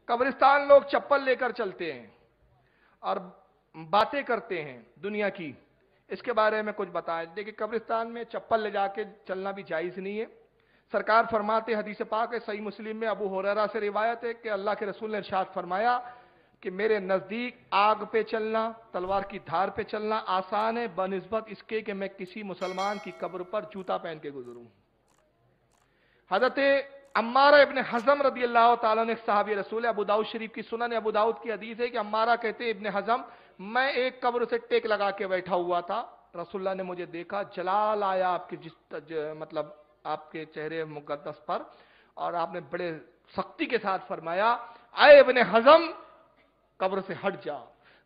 कब्रिस्तान लोग चप्पल लेकर चलते हैं और बातें करते हैं दुनिया की, इसके बारे में कुछ बताएं। देखिए, कब्रिस्तान में चप्पल ले जाके चलना भी जायज नहीं है। सरकार फरमाते, हदीस पाक है सही मुस्लिम में, अबू हुरैरा से रिवायत है कि अल्लाह के रसूल ने इरशाद फरमाया कि मेरे नजदीक आग पे चलना, तलवार की धार पे चलना आसान है बनिस्बत इसके कि मैं किसी मुसलमान की कब्र पर जूता पहन के गुजरूं। हजरत अम्मारा इब्न हजम रदी अल्लाह ताला ने, साहबी रसूल, अबू दाऊद शरीफ की सुनन अबू दाऊद की हदीस है कि अम्मारा कहते हैं, इब्न हजम, मैं एक कब्र से टेक लगा के बैठा हुआ था, रसूलुल्लाह ने मुझे देखा, जलाल आया आपके मतलब आपके चेहरे मुकद्दस पर, और आपने बड़े सख्ती के साथ फरमाया, आए इब्न हजम, कब्र से हट जा,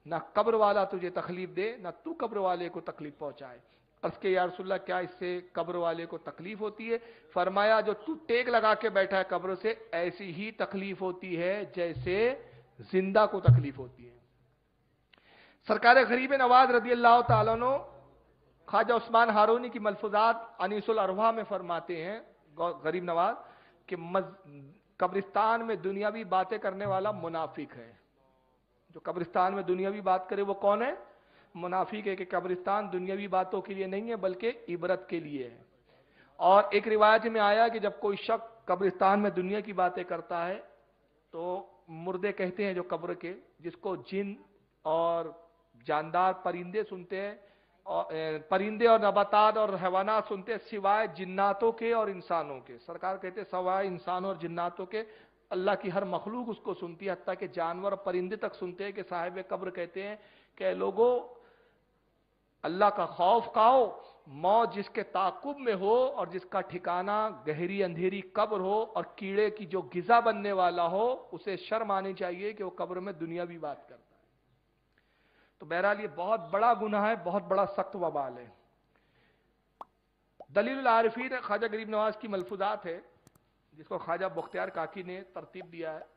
ना कब्र वाला तुझे तकलीफ दे ना तू कब्र वाले को तकलीफ पहुंचाए। अर्ज के या रसूलल्लाह, क्या इससे कब्र वाले को तकलीफ होती है? फरमाया, जो तू टेक लगा के बैठा है कब्र से, ऐसी ही तकलीफ होती है जैसे जिंदा को तकलीफ होती है। सरकार गरीब नवाज रदी अल्लाह तआला अन्हु ख्वाजा उस्मान हारूनी की मलफूजात अनीसुल अरवाह में फरमाते हैं, गरीब नवाज, कि कब्रिस्तान में दुनियावी बातें करने वाला मुनाफिक है। जो कब्रिस्तान में दुनियावी बात करे वो कौन है? मुनाफिक है। कि कब्रिस्तान दुनियावी बातों के लिए नहीं है बल्कि इबरत के लिए है। और एक रिवायत में आया कि जब कोई शख्स कब्रिस्तान में दुनिया की बातें करता है तो मुर्दे कहते हैं जो कब्र के, जिसको जिन और जानदार परिंदे सुनते हैं, और परिंदे और नबातात और हैवानात सुनते हैं, सिवाय जिन्नातों के और इंसानों के। सरकार कहते हैं सवाए इंसानों और जिन्नातों के अल्लाह की हर मखलूक उसको सुनती है, हत्ता कि जानवर और परिंदे तक सुनते हैं। कि साहिब कब्र कहते हैं कि लोगों, अल्लाह का खौफ खाओ, मौत जिसके ताकुब में हो और जिसका ठिकाना गहरी अंधेरी कब्र हो और कीड़े की जो गिजा बनने वाला हो, उसे शर्म आनी चाहिए कि वो कब्र में दुनियावी बात करता है। तो बहरहाल ये बहुत बड़ा गुनाह है, बहुत बड़ा सख्त वबाल है। दलील आरिफीन ख्वाजा गरीब नवाज की मलफूजात है, जिसको ख्वाजा बख्तियार काकी ने तरतीब दिया है।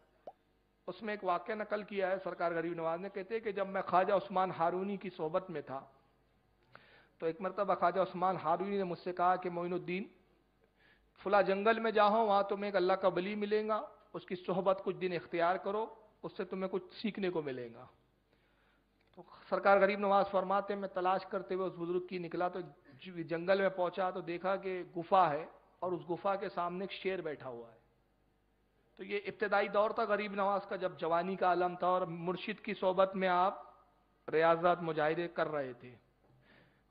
उसमें एक वाक़या नकल किया है सरकार गरीब नवाज ने। कहते हैं कि जब मैं ख्वाजा उस्मान हारूनी की सोहबत में था तो एक मरतबा ख्वाजा उस्मान हारूनी ने मुझसे कहा कि मोइनुद्दीन, फुला जंगल में जाओ, वहां तुम्हें एक अल्लाह का वली मिलेगा, उसकी सोहबत कुछ दिन इख्तियार करो, उससे तुम्हें कुछ सीखने को मिलेगा। तो सरकार गरीब नवाज फरमाते, मैं तलाश करते हुए उस बुजुर्ग की निकला, तो जंगल में पहुंचा तो देखा कि गुफा है और उस गुफा के सामने एक शेर बैठा हुआ है। तो ये इब्तदाई दौर था गरीब नवाज का, जब जवानी का आलम था और मुर्शिद की सोहबत में आप रियाजात मुजाहिदे कर रहे थे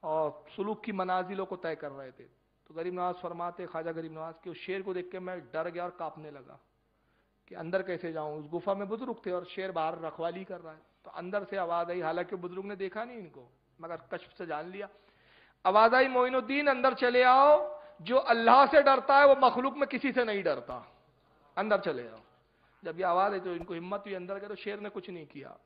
और सुलूक की मनाजिलों को तय कर रहे थे। तो गरीब नवाज फरमाते, ख्वाजा गरीब नवाज के, उस शेर को देख के मैं डर गया और कांपने लगा कि अंदर कैसे जाऊं। उस गुफा में बुजुर्ग थे और शेर बाहर रखवाली कर रहा है। तो अंदर से आवाज आई, हालांकि बुजुर्ग ने देखा नहीं इनको, मगर कश्फ से जान लिया। आवाज आई, मोइनुद्दीन अंदर चले आओ, जो अल्लाह से डरता है वो मखलूक में किसी से नहीं डरता, अंदर चले आओ। जब ये आवाज है तो इनको हिम्मत हुई, अंदर गए तो शेर ने कुछ नहीं किया।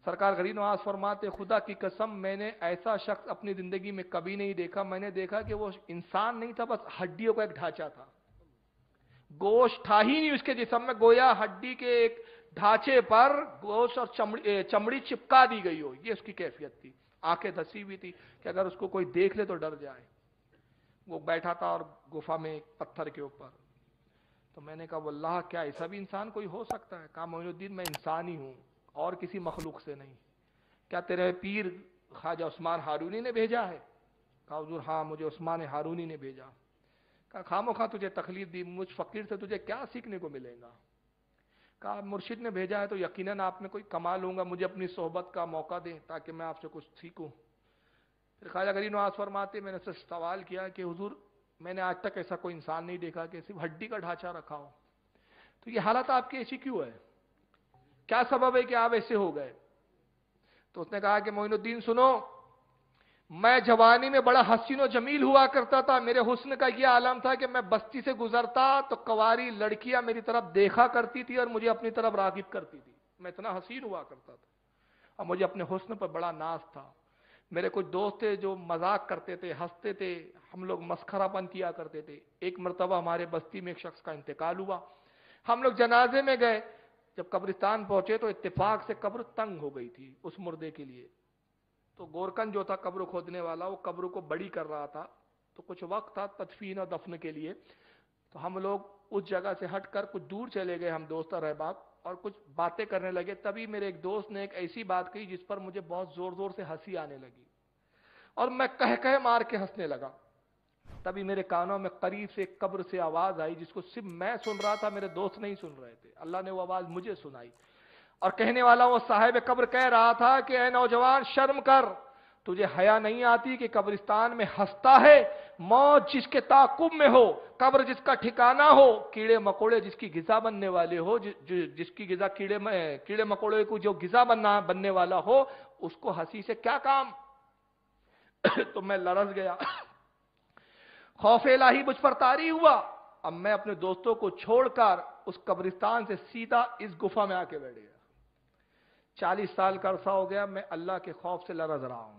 सरकार गरीब नवाज फरमाते, खुदा की कसम मैंने ऐसा शख्स अपनी जिंदगी में कभी नहीं देखा। मैंने देखा कि वो इंसान नहीं था, बस हड्डियों का एक ढांचा था, गोश्त था ही नहीं उसके जिस्म में, गोया हड्डी के एक ढांचे पर गोश्त और चमड़ी चिपका दी गई हो, ये उसकी कैफियत थी। आंखें धसी हुई थी कि अगर उसको कोई देख ले तो डर जाए। वो बैठा था और गुफा में एक पत्थर के ऊपर। तो मैंने कहा, वल्लाह क्या ऐसा भी इंसान कोई हो सकता है? कहा, मोइनुद्दीन मैं इंसान ही हूं और किसी मखलूक से नहीं। क्या तेरे पीर ख्वाजा उस्मान हारूनी ने भेजा है? कहा, हुजूर हाँ, मुझे उस्मान हारूनी ने भेजा। कहा, खामोखा तुझे तकलीफ दी, मुझ फकीर से तुझे क्या सीखने को मिलेगा? कहा, मुर्शिद ने भेजा है तो यकीनन आप में कोई कमाल होगा, मुझे अपनी सोहबत का मौका दें ताकि मैं आपसे कुछ सीखूं। फिर ख्वाजा गरीब नवाज फरमाते, मैंने उससे सवाल किया कि हुजूर मैंने आज तक ऐसा कोई इंसान नहीं देखा कि सिर्फ हड्डी का ढांचा रखा हो, तो ये हालत आपकी ऐसी क्यों है? क्या सबब है कि आप ऐसे हो गए? तो उसने कहा कि मोइनुद्दीन सुनो, मैं जवानी में बड़ा हसीन और जमील हुआ करता था। मेरे हुस्न का यह आलम था कि मैं बस्ती से गुजरता तो कवारी लड़कियां मेरी तरफ देखा करती थी और मुझे अपनी तरफ रागिब करती थी। मैं इतना हसीन हुआ करता था और मुझे अपने हुस्न पर बड़ा नाज था। मेरे कुछ दोस्त थे जो मजाक करते थे, हंसते थे, हम लोग मस्खरापन किया करते थे। एक मरतबा हमारे बस्ती में एक शख्स का इंतकाल हुआ, हम लोग जनाजे में गए। जब कब्रिस्तान पहुंचे तो इत्तेफाक से कब्र तंग हो गई थी उस मुर्दे के लिए। तो गोरकन जो था कब्र खोदने वाला, वो कब्र को बड़ी कर रहा था। तो कुछ वक्त था तदफीन और दफन के लिए, तो हम लोग उस जगह से हटकर कुछ दूर चले गए, हम दोस्त और अहबाब। اور کچھ باتیں کرنے لگے. تبھی میرے ایک دوست نے ایک ایسی بات کہی جس پر مجھے بہت زور زور سے ہنسی آنے لگی اور میں کہہ مار کے ہنسنے لگا. تبھی میرے کانوں میں قریب سے ایک قبر سے آواز آئی جس کو صرف میں سن رہا تھا, میرے دوست نہیں سن رہے تھے. اللہ نے وہ آواز مجھے سنائی اور کہنے والا وہ صاحب قبر کہہ رہا تھا کہ اے نوجوان شرم کر, تجھے حیا نہیں آتی کہ قبرستان میں ہنستا ہے؟ موت جس کے تعاقب میں ہو, قبر جس کا ٹھکانہ ہو, کیڑے مکوڑے جس کی غذا بننے والے ہو, جس کی غذا کیڑے مکوڑے کو جو غذا بننے والا ہو, اس کو ہنسی سے کیا کام؟ تو میں لرز گیا, خوف الہی مجھ پر طاری ہوا. اب میں اپنے دوستوں کو چھوڑ کر اس قبرستان سے سیدھا اس گفا میں آ کے بیٹھ گیا. 40 سال کا عرصہ ہو گیا میں اللہ کے خوف سے لرز رہا ہوں,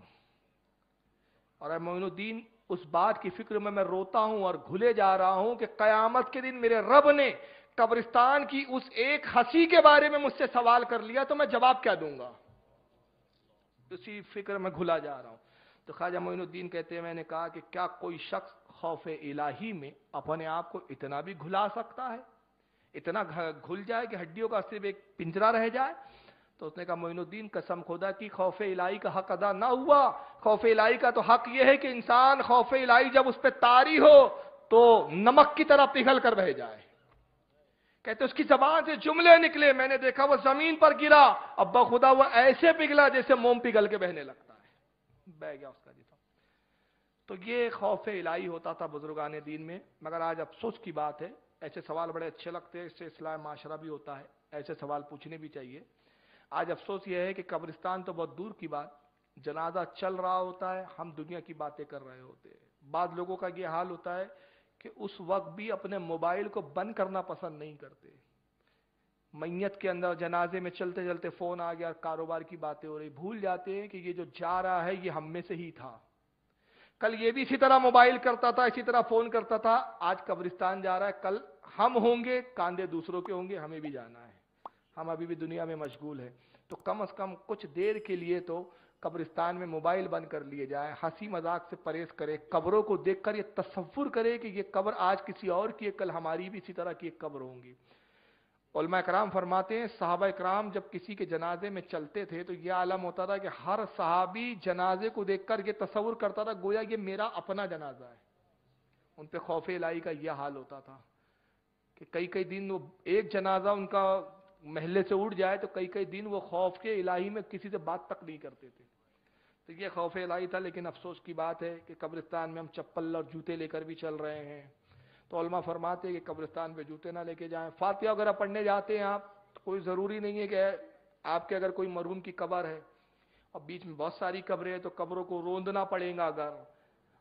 اور اے معین الدین اس بات کی فکر میں روتا ہوں اور گھلے جا رہا ہوں کہ قیامت کے دن میرے رب نے قبرستان کی اس ایک ہنسی کے بارے میں مجھ سے سوال کر لیا تو میں جواب کیا دوں گا. اسی فکر میں گھلا جا رہا ہوں. تو خواجہ معین الدین کہتے ہیں میں نے کہا کہ کیا کوئی شخص خوف الہی میں اپنے آپ کو اتنا بھی گھلا سکتا ہے, اتنا گھل جائے کہ ہڈیوں کا صرف ایک پنجرا رہ جائے؟ تو اس نے کہا معین الدین قسم خدا کی خوف الہی کا حق ادا نہ ہوا. خوف الہی کا تو حق یہ ہے کہ انسان خوف الہی جب اس پہ طاری ہو تو نمک کی طرح پگھل کر بہ جائے. کہتے اس کی زبان سے جملے نکلے, میں نے دیکھا وہ زمین پر گرا, اب بخدا وہ ایسے پگھلا جیسے موم پگھل کے بہنے لگتا ہے, بہ گیا اس کا جسم. تو یہ خوف الہی ہوتا تھا بزرگان دین میں. مگر آج افسوس کی بات ہے, ایسے سوال بڑے اچھے لگتے ہیں, اس سے اصلاح معاشرہ بھی ہوتا ہے, ایسے سوال پوچھنے بھی چاہیے. آج افسوس یہ ہے کہ قبرستان تو بہت دور کی بات, جنازہ چل رہا ہوتا ہے, ہم دنیا کی باتیں کر رہے ہوتے ہیں. بعض لوگوں کا یہ حال ہوتا ہے کہ اس وقت بھی اپنے موبائل کو بند کرنا پسند نہیں کرتے. میت کے اندر جنازے میں چلتے چلتے فون آ گیا, کاروبار کی باتیں ہو رہی, بھول جاتے ہیں کہ یہ جو جا رہا ہے یہ ہم میں سے ہی تھا. کل یہ بھی اسی طرح موبائل کرتا تھا, اسی طرح فون کرتا تھا, آج قبرستان جا رہا ہے, کل ہم ہوں گے, کاندھے دوسروں کے ہوں گے, ہمیں بھی جانا ہے. ہم ابھی بھی دنیا میں مشغول ہیں. تو کم از کم کچھ دیر کے لیے تو قبرستان میں موبائل بند کر لیے جائے, ہنسی مذاق سے پرہیز کرے, قبروں کو دیکھ کر یہ تصور کرے کہ یہ قبر آج کسی اور کی ہے, کل ہماری بھی اسی طرح کی ایک قبر ہوں گی. علماء کرام فرماتے ہیں صحابہ کرام جب کسی کے جنازے میں چلتے تھے تو یہ عالم ہوتا تھا کہ ہر صحابی جنازے کو دیکھ کر یہ تصور کرتا تھا گویا یہ میرا اپنا جنازہ ہے. ان پہ خوف الہی کا یہ حال ہوتا تھا کہ کئی دن وہ ایک جنازہ ان کا محلے سے اٹھ جائے تو کئی دن وہ خوف کے الہی میں کسی سے بات تک نہیں کرتے تھے. تو یہ خوف الہی تھا. لیکن افسوس کی بات ہے کہ قبرستان میں ہم چپل اور جوتے لے کر بھی چل رہے ہیں. تو علماء فرماتے ہیں کہ قبرستان پہ جوتے نہ لے کے جائیں. فاتحہ وغیرہ پڑھنے جاتے ہیں آپ تو کوئی ضروری نہیں ہے کہ آپ کے اگر کوئی مرحوم کی قبر ہے اور بیچ میں بہت ساری قبریں ہیں تو قبروں کو روندنا پڑے گا, اگر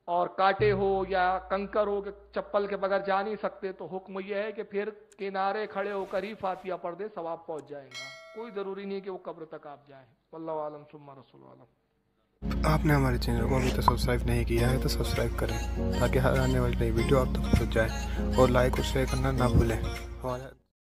اور کانٹے ہو یا کنکر ہو کہ چپل کے بغیر جا نہیں سکتے تو حکم یہ ہے کہ پھر کنارے کھڑے ہو کر ہی فاتحہ پڑھ دے, ثواب پہنچ جائے گا. کوئی ضروری نہیں ہے کہ وہ قبر تک آپ جائیں. واللہ عالم ثم رسول عالم. آپ نے ہمارے چینل کو ابھی تک سبسکرائب نہیں کیا ہے تو سبسکرائب کریں تاکہ ہر آنے والی نئی ویڈیو آپ تک پہنچ جائے, اور لائک اور شیئر کرنا نہ بھولیں.